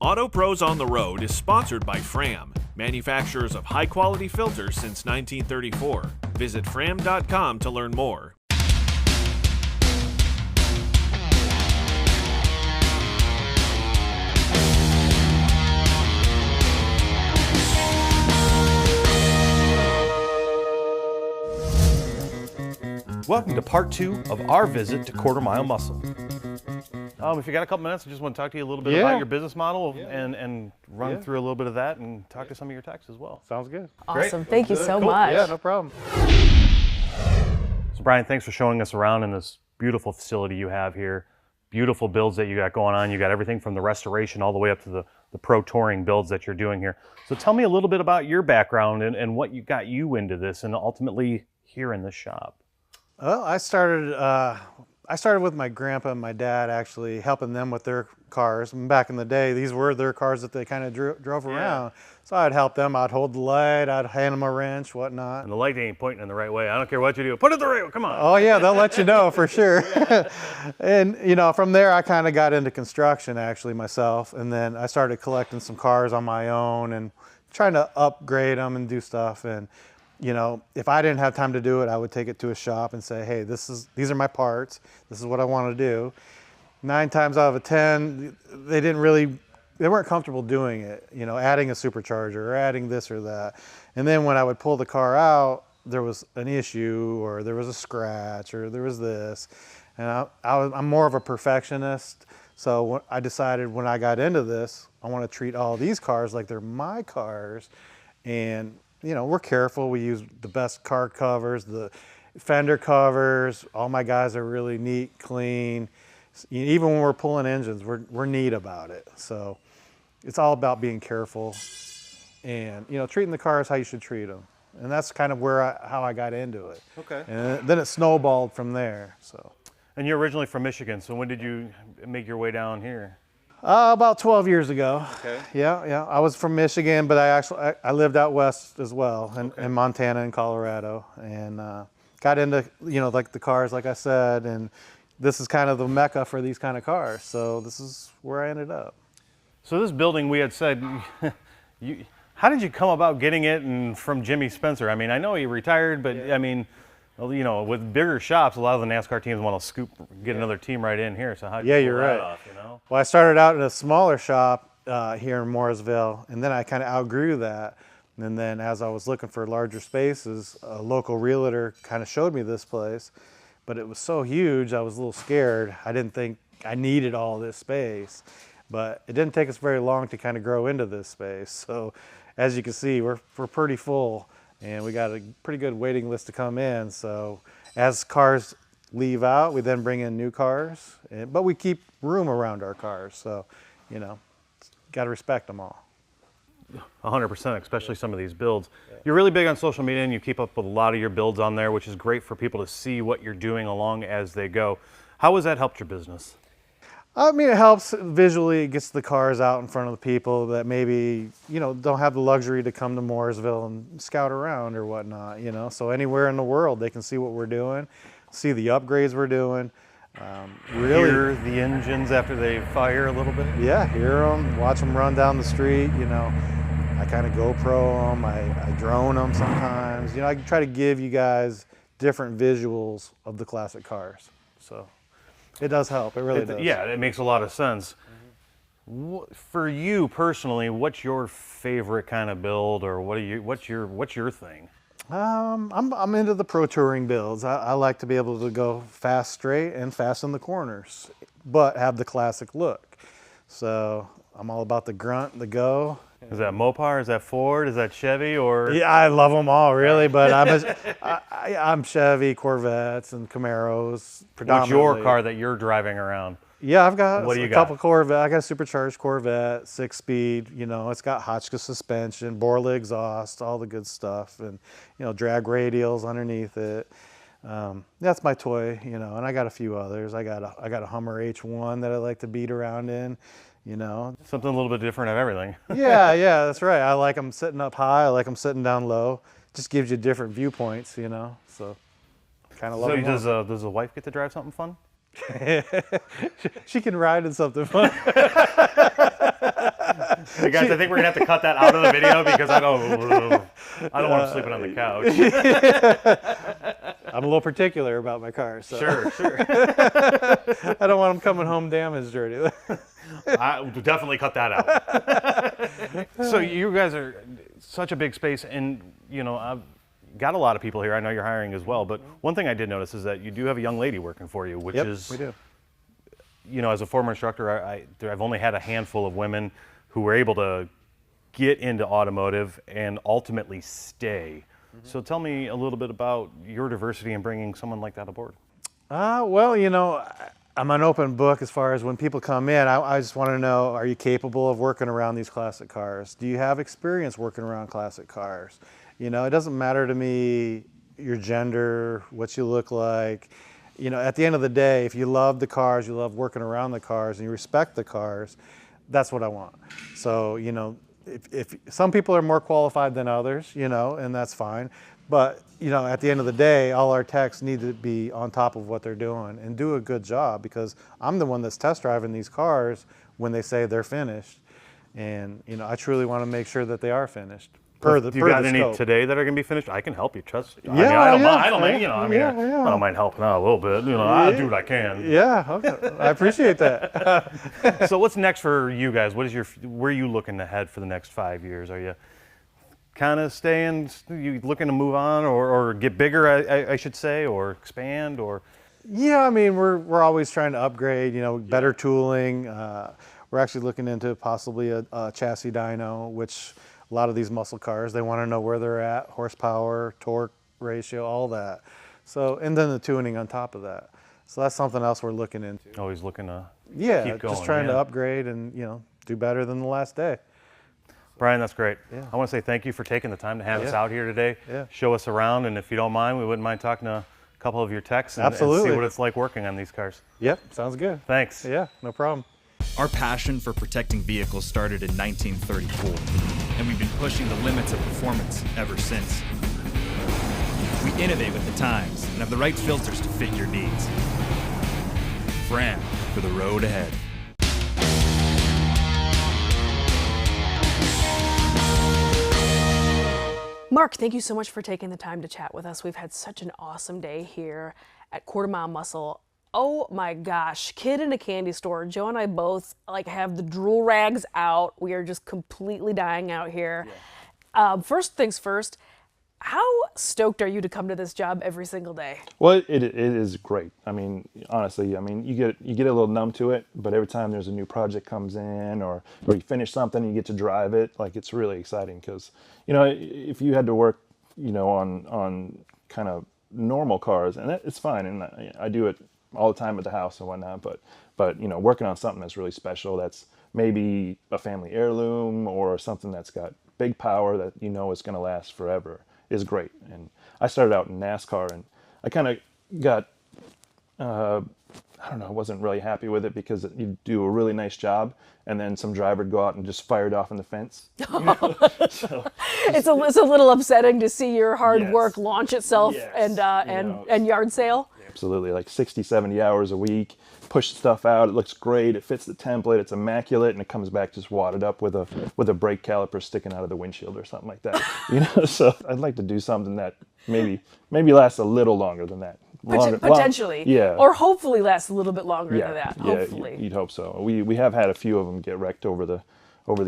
Auto Pros on the Road is sponsored by Fram, manufacturers of high-quality filters since 1934. Visit fram.com to learn more. Welcome to part 2 of our visit to Quarter Mile Muscle. If you got a couple minutes, I just want to talk to you a little bit about your business model and run through a little bit of that and talk to some of your techs as well. Sounds good. Awesome. Great. Thank you so much. Yeah, no problem. So Brian, thanks for showing us around in this beautiful facility you have here. Beautiful builds that you got going on. You got everything from the restoration all the way up to the pro touring builds that you're doing here. So tell me a little bit about your background and what got you into this and ultimately here in this shop. Well, I started with my grandpa and my dad, actually helping them with their cars. And back in the day, these were their cars that they kind of drove around. So I'd help them. I'd hold the light. I'd hand them a wrench, whatnot. And the light ain't pointing in the right way. I don't care what you do. Put it the right way. Come on. Oh yeah, they'll let you know for sure. And from there, I kind of got into construction actually myself. And then I started collecting some cars on my own and trying to upgrade them and do stuff. And if I didn't have time to do it, I would take it to a shop and say, hey, these are my parts. This is what I want to do. 9 times out of 10, they weren't comfortable doing it, adding a supercharger or adding this or that. And then when I would pull the car out, there was an issue or there was a scratch or there was this. And I'm more of a perfectionist. So I decided when I got into this, I want to treat all these cars like they're my cars. And we're careful. We use the best car covers, the fender covers. All my guys are really neat, clean. Even when we're pulling engines, we're neat about it. So it's all about being careful and, treating the cars how you should treat them. And that's kind of how I got into it. Okay. And then it snowballed from there. So. And you're originally from Michigan, so when did you make your way down here? About 12 years ago. Okay. Yeah. I was from Michigan, but I lived out west as well, in Montana and Colorado, and got into like the cars, like I said, and this is kind of the mecca for these kind of cars. So this is where I ended up. So this building, we had said, how did you come about getting it and from Jimmy Spencer? I mean, I know he retired, but I mean, with bigger shops, a lot of the NASCAR teams want to get another team right in here. So how did you pull that off, Well, I started out in a smaller shop here in Mooresville, and then I kind of outgrew that. And then as I was looking for larger spaces, a local realtor kind of showed me this place, but it was so huge, I was a little scared. I didn't think I needed all this space, but it didn't take us very long to kind of grow into this space. So as you can see, we're pretty full. And we got a pretty good waiting list to come in. So as cars leave out, we then bring in new cars. But we keep room around our cars. So, got to respect them all. 100%, especially some of these builds. You're really big on social media and you keep up with a lot of your builds on there, which is great for people to see what you're doing along as they go. How has that helped your business? I mean, it helps visually. It gets the cars out in front of the people that maybe, don't have the luxury to come to Mooresville and scout around or whatnot, So anywhere in the world, they can see what we're doing, see the upgrades we're doing. Really hear the engines after they fire a little bit? Yeah, hear them, watch them run down the street, I kind of GoPro them, I drone them sometimes. I try to give you guys different visuals of the classic cars, so. It does help. It really does. Yeah, it makes a lot of sense. For you personally, what's your favorite kind of build, or what's your thing? I'm into the pro touring builds. I like to be able to go fast straight and fast in the corners, but have the classic look. So I'm all about the grunt, the go. Is that Mopar? Is that Ford? Is that Chevy? Or yeah, I love them all really, but I'm Chevy, Corvettes, and Camaros predominantly. What's your car that you're driving around? Yeah, I've got a couple Corvette. I got a supercharged Corvette, 6-speed. It's got Hotchkiss suspension, Borla exhaust, all the good stuff, and drag radials underneath it. That's my toy, and I got a few others. I got a Hummer H1 that I like to beat around in. Something a little bit different of everything. yeah, that's right. I like them sitting up high. I like them sitting down low. Just gives you different viewpoints, So kind of love them. Does the wife get to drive something fun? She can ride in something fun. Hey guys, I think we're gonna have to cut that out of the video because I don't want him sleeping on the couch. I'm a little particular about my cars. So. Sure. I don't want them coming home damaged or anything. I will definitely cut that out. So you guys are such a big space, and I've got a lot of people here. I know you're hiring as well, but one thing I did notice is that you do have a young lady working for you, which is, we do. As a former instructor, I've only had a handful of women who were able to get into automotive and ultimately stay. So tell me a little bit about your diversity in bringing someone like that aboard. Well, I'm an open book as far as when people come in. I just want to know, are you capable of working around these classic cars? Do you have experience working around classic cars? It doesn't matter to me your gender, what you look like. At the end of the day, if you love the cars, you love working around the cars, and you respect the cars, that's what I want. So, if some people are more qualified than others, and that's fine. But, at the end of the day, all our techs need to be on top of what they're doing and do a good job, because I'm the one that's test driving these cars when they say they're finished. And, I truly want to make sure that they are finished. Do you got any today that are going to be finished? I can help you. Trust. Yeah, I don't mind helping out a little bit. I do what I can. Yeah, okay. I appreciate that. So what's next for you guys? Where are you looking ahead for the next 5 years? Are you kind of staying? You looking to move on or get bigger? I should say, or expand, or? Yeah, we're always trying to upgrade. Better tooling. We're actually looking into possibly a chassis dyno, which. A lot of these muscle cars, they want to know where they're at, horsepower, torque ratio, all that. So, and then the tuning on top of that. So that's something else we're looking into. Always looking to keep going. Just trying to upgrade and do better than the last day. Brian, that's great. Yeah. I want to say thank you for taking the time to have us out here today. Yeah. Show us around, and if you don't mind, we wouldn't mind talking to a couple of your techs and see what it's like working on these cars. Yep, sounds good. Thanks. Yeah, no problem. Our passion for protecting vehicles started in 1934, and we've been pushing the limits of performance ever since. We innovate with the times and have the right filters to fit your needs. Fram for the road ahead. Mark, thank you so much for taking the time to chat with us. We've had such an awesome day here at Quarter Mile Muscle. Oh my gosh, kid in a candy store. Joe and I both have the drool rags out. We are just completely dying out here. Yeah. First things first, how stoked are you to come to this job every single day? Well, it is great. Honestly, you get a little numb to it, but every time there's a new project comes in or you finish something, you get to drive it. It's really exciting because, if you had to work, on kind of normal cars, and it's fine, and I do it all the time at the house and whatnot, but working on something that's really special, that's maybe a family heirloom or something that's got big power that is going to last forever is great. And I started out in NASCAR, and I kind of got I don't know, I wasn't really happy with it because you do a really nice job and then some driver would go out and just fire it off in the fence. So, it's a little upsetting to see your hard work launch itself and yard sale. Absolutely, like 60, 70 hours a week, push stuff out, it looks great, it fits the template, it's immaculate, and it comes back just wadded up with a brake caliper sticking out of the windshield or something like that. So I'd like to do something that maybe lasts a little longer than that. Potentially. Or hopefully lasts a little bit longer than that. Hopefully. You'd hope so. We have had a few of them get wrecked over the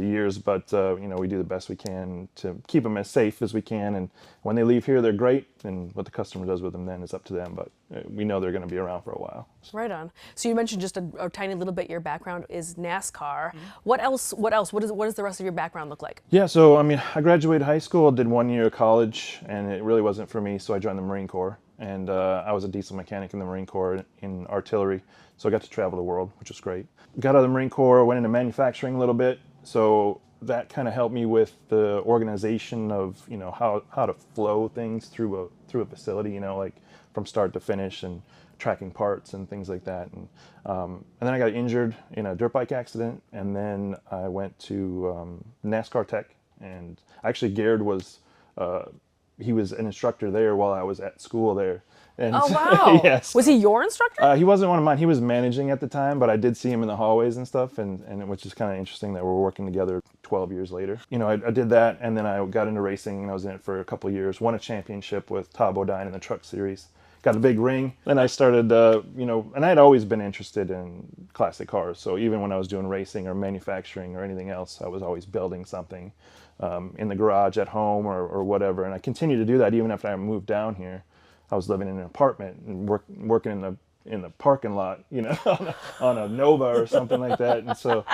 years, but we do the best we can to keep them as safe as we can. And when they leave here, they're great. And what the customer does with them then is up to them. But we know they're going to be around for a while. So. Right on. So you mentioned just a tiny little bit. Your background is NASCAR. Mm-hmm. What else? What does the rest of your background look like? Yeah. So I graduated high school, did 1 year of college, and it really wasn't for me. So I joined the Marine Corps. And I was a diesel mechanic in the Marine Corps in artillery, so I got to travel the world, which was great. Got out of the Marine Corps, went into manufacturing a little bit, so that kind of helped me with the organization of how to flow things through a facility, like from start to finish and tracking parts and things like that. And then I got injured in a dirt bike accident, and then I went to NASCAR Tech, and actually Gerd was he was an instructor there while I was at school there. And Oh, wow. yes. Was he your instructor? He wasn't one of mine. He was managing at the time, but I did see him in the hallways and stuff, which is kind of interesting that we're working together 12 years later. You know, I did that, and then I got into racing, and I was in it for a couple of years. Won a championship with Todd Bodine in the truck series. Got a big ring. Then I started, you know, and I had always been interested in classic cars. So even when I was doing racing or manufacturing or anything else, I was always building something in the garage at home or whatever. And I continued to do that even after I moved down here. I was living in an apartment and working in the parking lot, you know, on a Nova or something like that. And so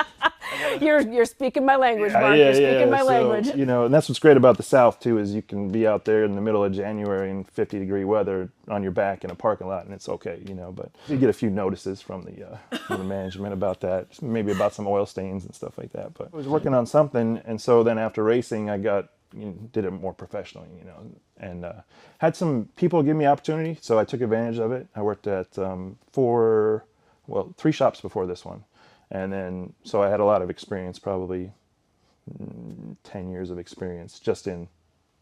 You're speaking my language, Mark. You're speaking my So, language. you know, and that's what's great about the South too, is you can be out there in the middle of January in 50-degree weather on your back in a parking lot, and it's okay, you know. But you get a few notices from the management about that, maybe about some oil stains and stuff like that. But I was working on something, and so then after racing, I did it more professionally, you know, and had some people give me opportunity, so I took advantage of it. I worked at 3 shops before this one. And then, so I had a lot of experience, probably 10 years of experience just in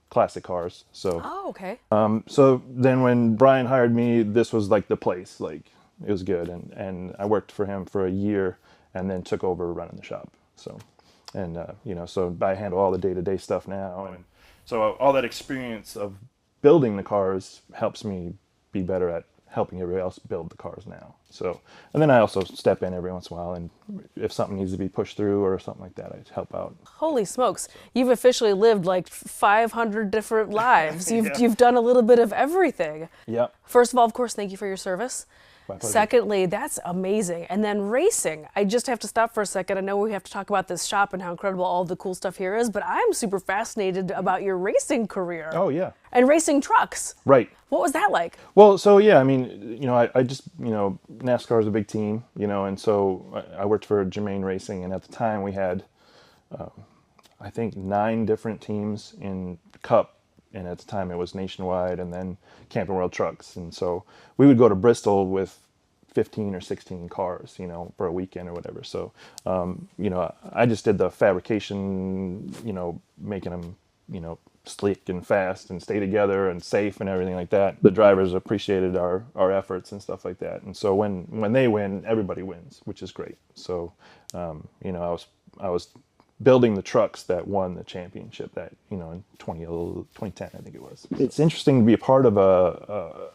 classic cars. So, Oh, okay. so then when Brian hired me, this was like the place, like it was good. And I worked for him for a year and then took over running the shop. So, and, you know, so I handle all the day-to-day stuff now. And so all that experience of building the cars helps me be better at helping everybody else build the cars now. So, and then I also step in every once in a while, and if something needs to be pushed through or something like that, I help out. Holy smokes. You've officially lived like 500 different lives. You've done a little bit of everything. Yep. First of all, of course, thank you for your service. My pleasure. Secondly, that's amazing. And then racing. I just have to stop for a second. I know we have to talk about this shop and how incredible all the cool stuff here is, but I'm super fascinated about your racing career. Oh, yeah. And racing trucks. Right. What was that like? Well, so yeah, I mean, you know, I just, you know, NASCAR is a big team, you know, and so I worked for Germain Racing, and at the time we had, I think, 9 different teams in Cup, and at the time it was Nationwide and then Camping World Trucks, and so we would go to Bristol with 15 or 16 cars, you know, for a weekend or whatever. So, you know, I just did the fabrication, you know, making them, you know, sleek and fast and stay together and safe and everything like that. The drivers appreciated our efforts and stuff like that. And so when they win, everybody wins, which is great. So, you know, I was building the trucks that won the championship that, you know, in 2010, I think it was. It's interesting to be a part of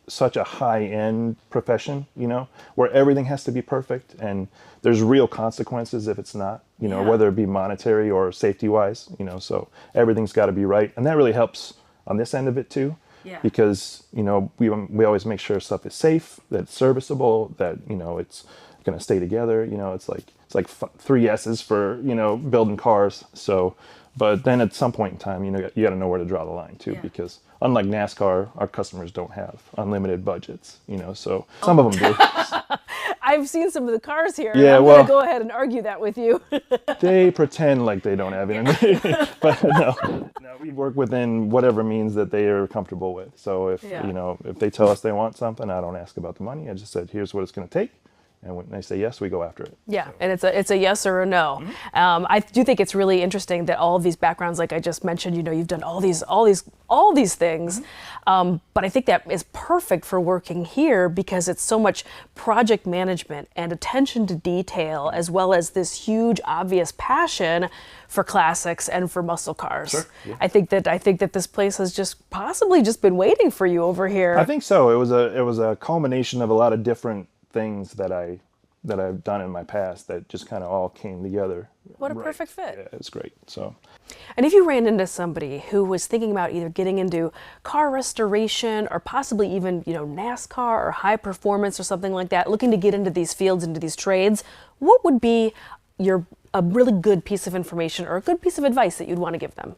such a high-end profession, you know, where everything has to be perfect and there's real consequences if it's not, you know, whether it be monetary or safety-wise, you know, so everything's got to be right. And that really helps on this end of it too, because, you know, we always make sure stuff is safe, that it's serviceable, that, you know, it's going to stay together, you know, it's like 3 S's for, you know, building cars. So, but then at some point in time, you know, you got to know where to draw the line too, because unlike NASCAR, our customers don't have unlimited budgets, you know, so some of them do. I've seen some of the cars here. Yeah, I'm well- going to go ahead and argue that with you. They pretend like they don't have it, but no, we work within whatever means that they are comfortable with. So if, you know, if they tell us they want something, I don't ask about the money. I just said, here's what it's going to take. And when they say yes, we go after it. Yeah, and it's a yes or a no. I do think it's really interesting that all of these backgrounds, like I just mentioned, you know, you've done all these things, but I think that is perfect for working here because it's so much project management and attention to detail, as well as this huge, obvious passion for classics and for muscle cars. Sure, yeah. I think that this place has just possibly just been waiting for you over here. I think so. It was a culmination of a lot of different things that I've done in my past that just kind of all came together. What a perfect fit. Yeah, it's great. So, And if you ran into somebody who was thinking about either getting into car restoration or possibly even, you know, NASCAR or high performance or something like that, looking to get into these fields, into these trades, what would be a really good piece of information or a good piece of advice that you'd want to give them?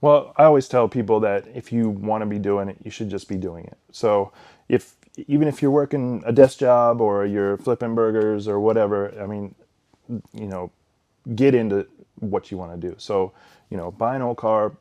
well, I always tell people that if you want to be doing it, you should just be doing it. So even if you're working a desk job or you're flipping burgers or whatever, I mean, you know, get into what you want to do. So, you know, buy an old car,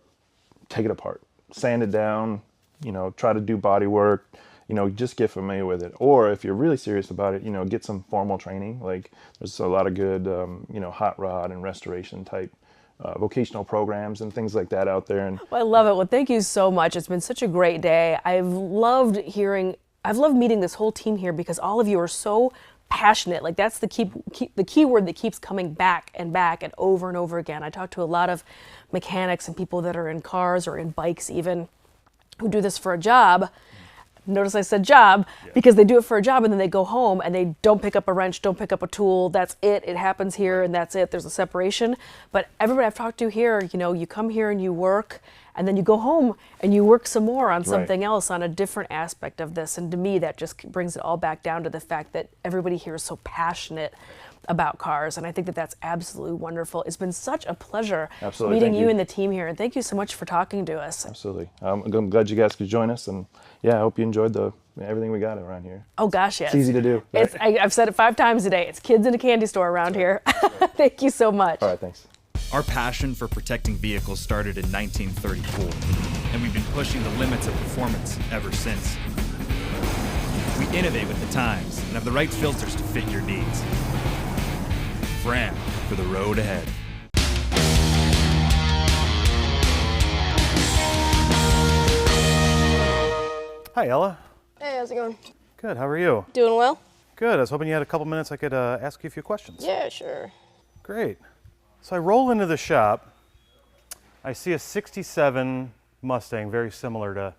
take it apart, sand it down, you know, try to do body work, you know, just get familiar with it. Or if you're really serious about it, you know, get some formal training. Like there's a lot of good, you know, hot rod and restoration type vocational programs and things like that out there. And Well, I love it. Well, thank you so much. It's been such a great day. I've loved meeting this whole team here because all of you are so passionate. Like that's the key word that keeps coming back and over and over again. I talk to a lot of mechanics and people that are in cars or in bikes even who do this for a job. Notice I said job because they do it for a job and then they go home and they don't pick up a wrench, don't pick up a tool. That's it. It happens here and that's it. There's a separation. But everybody I've talked to here, you come here and you work and then you go home and you work some more on something else, on a different aspect of this. And to me, that just brings it all back down to the fact that everybody here is so passionate about cars, and I think that that's absolutely wonderful. It's been such a pleasure meeting you and the team here, and thank you so much for talking to us. Absolutely. I'm glad you guys could join us, and yeah, I hope you enjoyed everything we got around here. Oh gosh, yes. It's easy to do. Right? I've said it 5 times today. It's kids in a candy store around here. Thank you so much. All right, thanks. Our passion for protecting vehicles started in 1934, and we've been pushing the limits of performance ever since. We innovate with the times and have the right filters to fit your needs. Fram for the road ahead. Hi, Ella. Hey, how's it going? Good. How are you? Doing well? Good. I was hoping you had a couple minutes I could ask you a few questions. Yeah, sure. Great. So I roll into the shop. I see a 67 Mustang, very similar to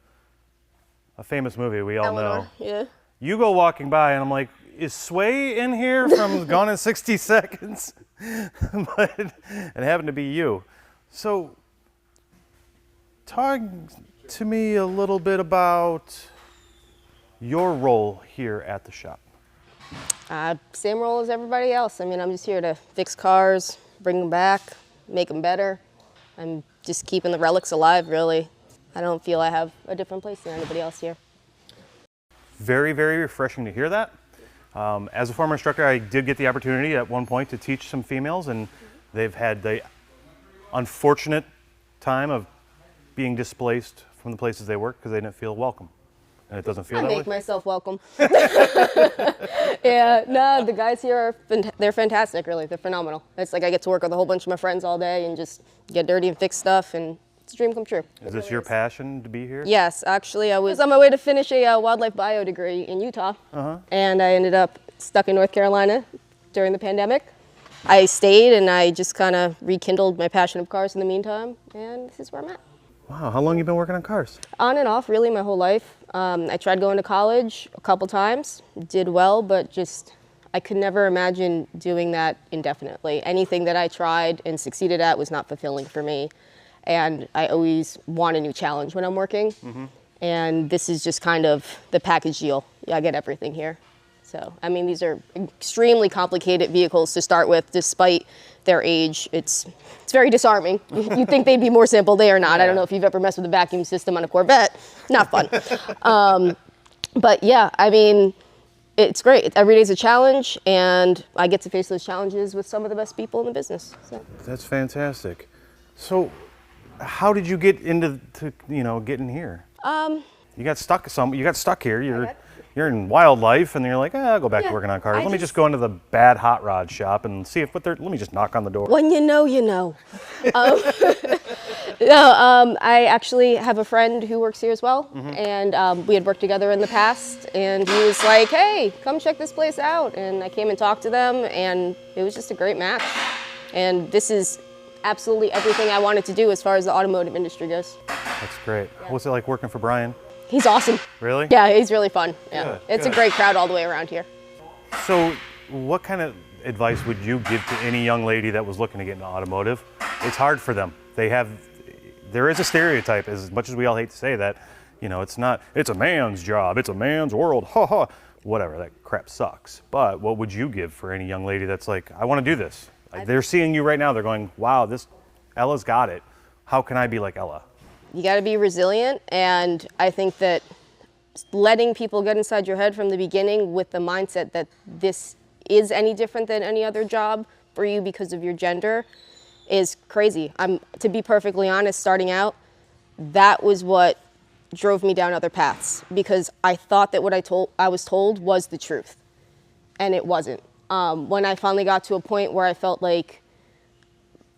a famous movie we all know. Yeah. You go walking by and I'm like, is Sway in here from Gone in 60 Seconds? But it happened to be you. So talk to me a little bit about your role here at the shop. Same role as everybody else. I mean, I'm just here to fix cars, bring them back, make them better. I'm just keeping the relics alive, really. I don't feel I have a different place than anybody else here. Very, very refreshing to hear that. As a former instructor, I did get the opportunity at one point to teach some females, and they've had the unfortunate time of being displaced from the places they work because they didn't feel welcome. And it doesn't feel that way? I make myself welcome. Yeah, no, the guys here are, they're fantastic, really. They're phenomenal. It's like I get to work with a whole bunch of my friends all day and just get dirty and fix stuff, and it's a dream come true. Is this your passion to be here? Yes, actually, I was on my way to finish a wildlife bio degree in Utah, and I ended up stuck in North Carolina during the pandemic. I stayed, and I just kind of rekindled my passion of cars in the meantime, and this is where I'm at. Wow, how long have you been working on cars? On and off, really, my whole life. I tried going to college a couple times, did well, but just I could never imagine doing that indefinitely. Anything that I tried and succeeded at was not fulfilling for me. And I always want a new challenge when I'm working. And this is just kind of the package deal. Yeah, I get everything here. So, I mean, these are extremely complicated vehicles to start with, despite their age. It's very disarming. You'd think they'd be more simple. They are not. I don't know if you've ever messed with a vacuum system on a Corvette. Not fun. But yeah, I mean, it's great. Every day's a challenge, and I get to face those challenges with some of the best people in the business. So. That's fantastic. So, how did you get into getting here? You got stuck here. You're in wildlife, and you're like, I'll go back to working on cars. Let me just go into the bad hot rod shop and see let me just knock on the door. When you know, you know. No, I actually have a friend who works here as well, and we had worked together in the past, and he was like, hey, come check this place out. And I came and talked to them, and it was just a great match. And this is absolutely everything I wanted to do as far as the automotive industry goes. That's great. Yeah. What's it like working for Brian? He's awesome. Really? Yeah, he's really fun. Yeah, it's good. a great crowd all the way around here. So, what kind of advice would you give to any young lady that was looking to get into automotive? It's hard for them. There is a stereotype, as much as we all hate to say that, it's a man's job, it's a man's world, ha ha, whatever, that crap sucks. But what would you give for any young lady that's like, I want to do this? They're seeing you right now, they're going, wow, Ella's got it. How can I be like Ella? You got to be resilient, and I think that letting people get inside your head from the beginning with the mindset that this is any different than any other job for you because of your gender is crazy. To be perfectly honest, starting out, that was what drove me down other paths, because I thought that what I was told was the truth, and it wasn't. When I finally got to a point where I felt like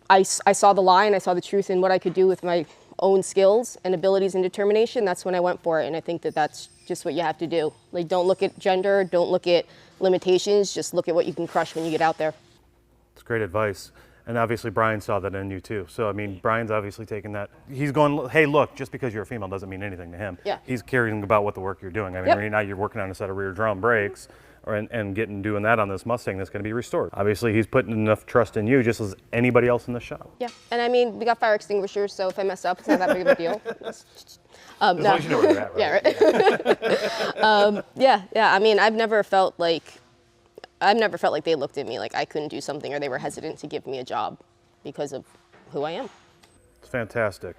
I saw the line, I saw the truth in what I could do with my own skills and abilities and determination. That's when I went for it, and I think that that's just what you have to do. Like, don't look at gender, don't look at limitations, just look at what you can crush when you get out there. It's great advice. And obviously Brian saw that in you too. So I mean, Brian's obviously taken that. He's going, hey, look, just because you're a female doesn't mean anything to him. Yeah. He's caring about what the work you're doing. I mean, Yep. right now you're working on a set of rear drum brakes and doing that on this Mustang that's going to be restored. Obviously he's putting enough trust in you just as anybody else in the shop. Yeah, and I mean, we got fire extinguishers, so if I mess up, it's not that big of a deal. As long as you know where they're at, right? Yeah, right. Yeah. I mean, I've never felt like they looked at me like I couldn't do something or they were hesitant to give me a job because of who I am. It's fantastic.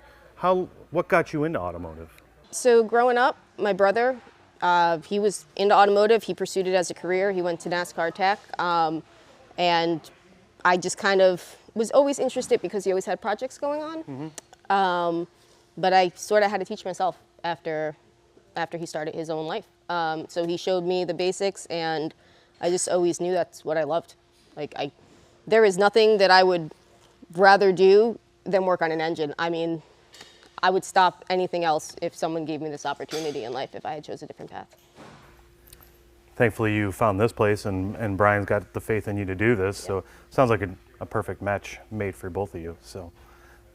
What got you into automotive? So growing up, my brother, he was into automotive. He pursued it as a career. He went to NASCAR Tech, and I just kind of was always interested because he always had projects going on. But I sort of had to teach myself after he started his own life. So he showed me the basics, and I just always knew that's what I loved. Like, there is nothing that I would rather do than work on an engine. I mean, I would stop anything else if someone gave me this opportunity in life if I had chose a different path. Thankfully you found this place and Brian's got the faith in you to do this. So it sounds like a perfect match made for both of you. So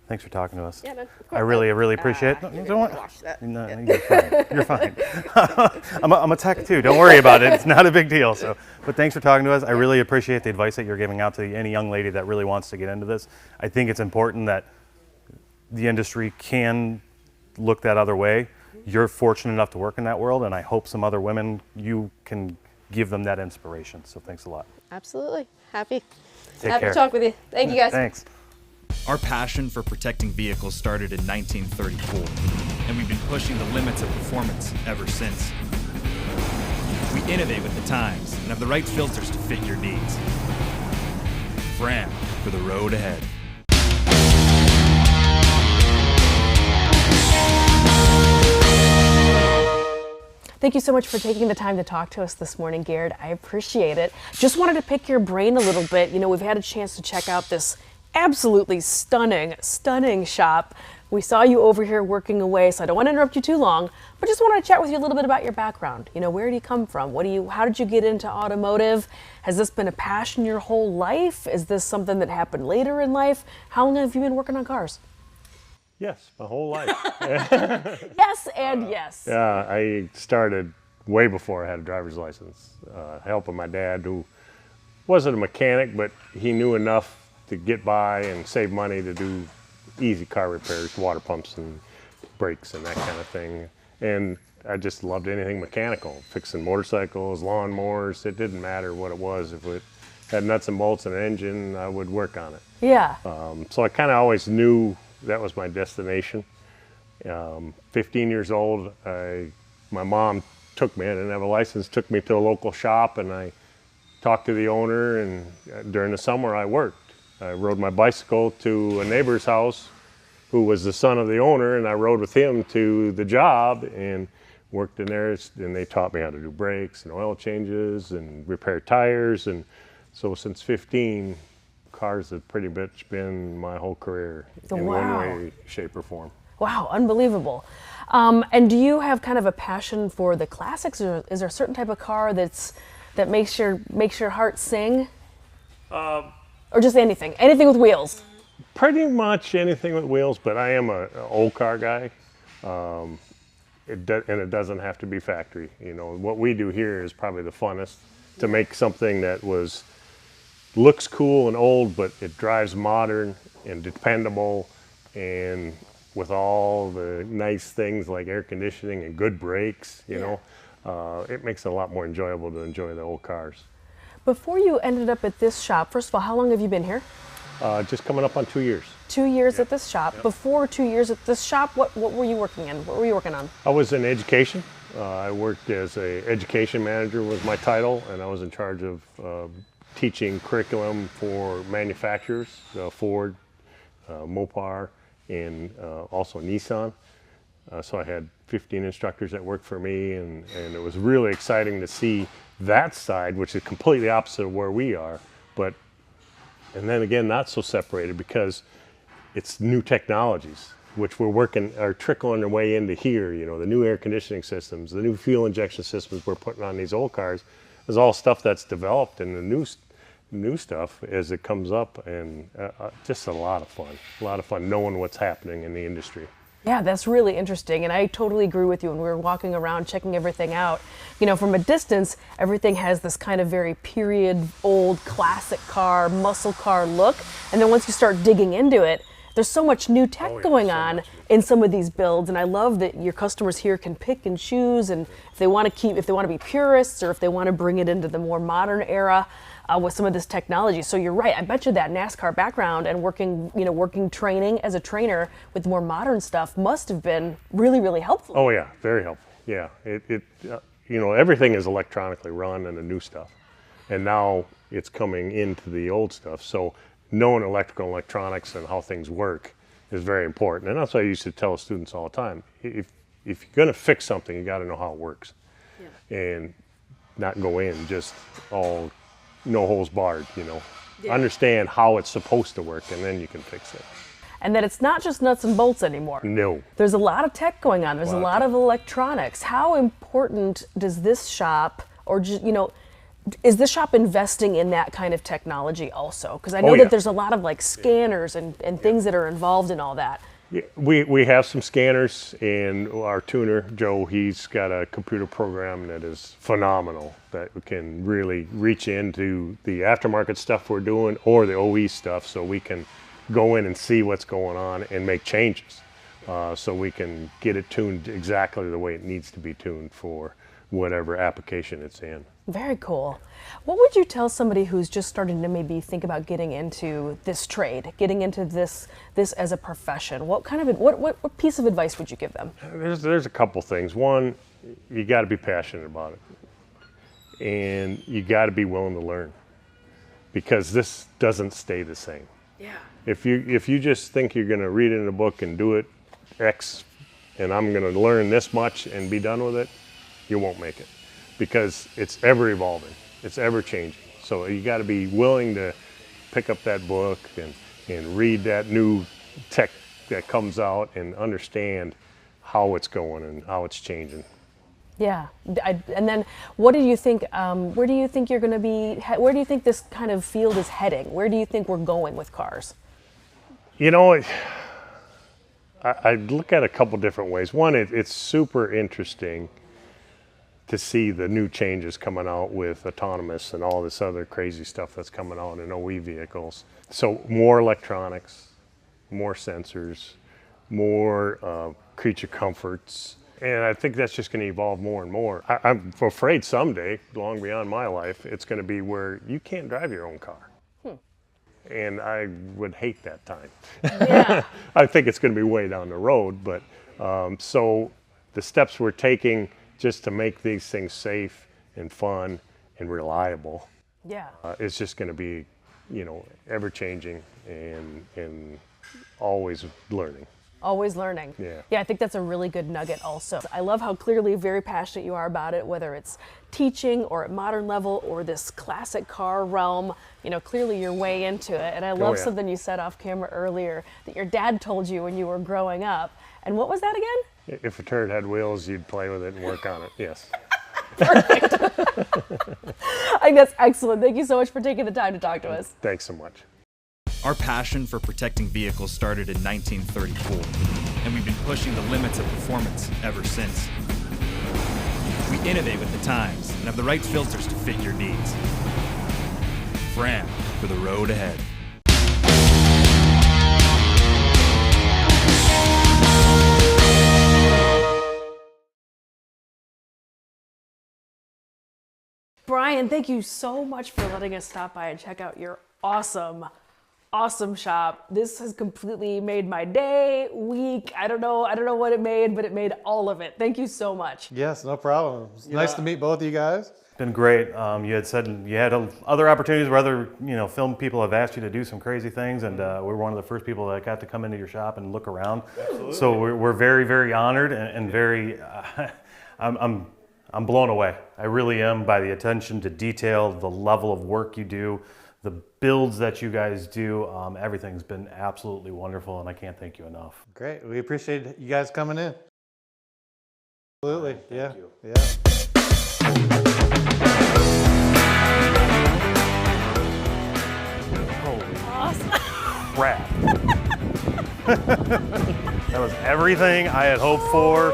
thanks for talking to us. Yeah, man. I really appreciate it. You don't want, Watch that. no, you're fine. You're fine. I'm a tech too. Don't worry about it. It's not a big deal. So, but thanks for talking to us. I really appreciate the advice that you're giving out to any young lady that really wants to get into this. I think it's important that the industry can look that other way. You're fortunate enough to work in that world, and I hope some other women, you can give them that inspiration. So thanks a lot. Absolutely. Happy Take care. to talk with you. Thank you guys. Thanks. Our passion for protecting vehicles started in 1934, and we've been pushing the limits of performance ever since. We innovate with the times and have the right filters to fit your needs. Fram for the road ahead. Thank you so much for taking the time to talk to us this morning, Garrett. I appreciate it. Just wanted to pick your brain a little bit. You know, we've had a chance to check out this absolutely stunning shop. We saw you over here working away, so I don't want to interrupt you too long, but just wanted to chat with you a little bit about your background. You know, where do you come from? How did you get into automotive? Has this been a passion your whole life? Is this something that happened later in life? How long have you been working on cars? Yes, my whole life. Yes and yes. Yeah, I started way before I had a driver's license, helping my dad, who wasn't a mechanic, but he knew enough to get by and save money to do easy car repairs, water pumps and brakes and that kind of thing. And I just loved anything mechanical, fixing motorcycles, lawnmowers. It didn't matter what it was. If it had nuts and bolts and an engine, I would work on it. Yeah. So I kind of always knew that was my destination. 15 years old, my mom took me, I didn't have a license, took me to a local shop, and I talked to the owner, and during the summer I worked. I rode my bicycle to a neighbor's house who was the son of the owner, and I rode with him to the job and worked in there, and they taught me how to do brakes and oil changes and repair tires. And so since 15, cars have pretty much been my whole career in one way, shape, or form. Wow, unbelievable. And do you have kind of a passion for the classics, or is there a certain type of car that makes your heart sing? Or just anything with wheels? Pretty much anything with wheels, but I am an old car guy. And it doesn't have to be factory. You know, what we do here is probably the funnest, to make something that looks cool and old, but it drives modern and dependable, and with all the nice things like air conditioning and good brakes, you know, it makes it a lot more enjoyable to enjoy the old cars. Before you ended up at this shop, first of all, how long have you been here? Just coming up on 2 years. 2 years at this shop. Before 2 years at this shop, what were you working in? What were you working on? I was in education. I worked as an education manager was my title, and I was in charge of teaching curriculum for manufacturers, Ford, Mopar, and also Nissan. So I had 15 instructors that worked for me, and it was really exciting to see that side, which is completely opposite of where we are, but and then again not so separated because it's new technologies which are trickling their way into here. You know, the new air conditioning systems, the new fuel injection systems we're putting on these old cars is all stuff that's developed, and the new stuff as it comes up, and just a lot of fun knowing what's happening in the industry. Yeah, that's really interesting, and I totally agree with you. When we were walking around checking everything out, you know, from a distance, everything has this kind of very period old classic car, muscle car look, and then once you start digging into it, there's so much new tech going on in some of these builds, and I love that your customers here can pick and choose, and if they want to be purists, or if they want to bring it into the more modern era with some of this technology. So you're right. I bet you that NASCAR background and working training as a trainer with more modern stuff must have been really, really helpful. Oh yeah, very helpful. Yeah, everything is electronically run and the new stuff, and now it's coming into the old stuff. So knowing electrical and electronics and how things work is very important. And that's what I used to tell students all the time. If you're going to fix something, you got to know how it works, and not go in just all no holes barred. Understand how it's supposed to work, and then you can fix it. And that it's not just nuts and bolts anymore. No. There's a lot of tech going on. There's a lot of electronics. How important does this shop, or just, is this shop investing in that kind of technology also? Because I know that there's a lot of like scanners and things that are involved in all that. Yeah, we have some scanners, and our tuner, Joe, he's got a computer program that is phenomenal, that can really reach into the aftermarket stuff we're doing or the OE stuff, so we can go in and see what's going on and make changes. So we can get it tuned exactly the way it needs to be tuned for whatever application it's in. Very cool. What would you tell somebody who's just starting to maybe think about getting into this trade, getting into this as a profession? What piece of advice would you give them? There's a couple things. One, you got to be passionate about it, and you got to be willing to learn, because this doesn't stay the same. Yeah. If you just think you're going to read it in a book and do it X, and I'm going to learn this much and be done with it, you won't make it, because it's ever evolving, it's ever changing. So you got to be willing to pick up that book and read that new tech that comes out and understand how it's going and how it's changing. Yeah, and then what do you think? Where do you think you're going to be? Where do you think this kind of field is heading? Where do you think we're going with cars? I look at a couple different ways. One, it's super interesting to see the new changes coming out with autonomous and all this other crazy stuff that's coming out in OE vehicles. So more electronics, more sensors, more creature comforts. And I think that's just going to evolve more and more. I'm afraid someday, long beyond my life, it's going to be where you can't drive your own car. And I would hate that time. Yeah. I think it's going to be way down the road. But so the steps we're taking just to make these things safe and fun and reliable, it's just going to be, ever changing and always learning. Always learning. Yeah, I think that's a really good nugget also. I love how clearly very passionate you are about it, whether it's teaching or at modern level or this classic car realm. Clearly you're way into it. And I love something you said off camera earlier that your dad told you when you were growing up. And what was that again? If a turd had wheels, you'd play with it and work on it. Yes. Perfect. I think that's excellent. Thank you so much for taking the time to talk to us. Thanks so much. Our passion for protecting vehicles started in 1934, and we've been pushing the limits of performance ever since. We innovate with the times and have the right filters to fit your needs. Fram for the road ahead. Brian, thank you so much for letting us stop by and check out your awesome shop. This has completely made my day, week. I don't know what it made, but it made all of it. Thank you so much. Yes, no problem. It's nice to meet both of you guys. It's been great. You had said you had other opportunities where other film people have asked you to do some crazy things, and we were one of the first people that got to come into your shop and look around. Absolutely. So we're very, very honored and very. I'm blown away. I really am by the attention to detail, the level of work you do, the builds that you guys do. Everything's been absolutely wonderful, and I can't thank you enough. Great. We appreciate you guys coming in. Absolutely. Yeah. you. Yeah. Holy Awesome. crap. That was everything I had hoped for.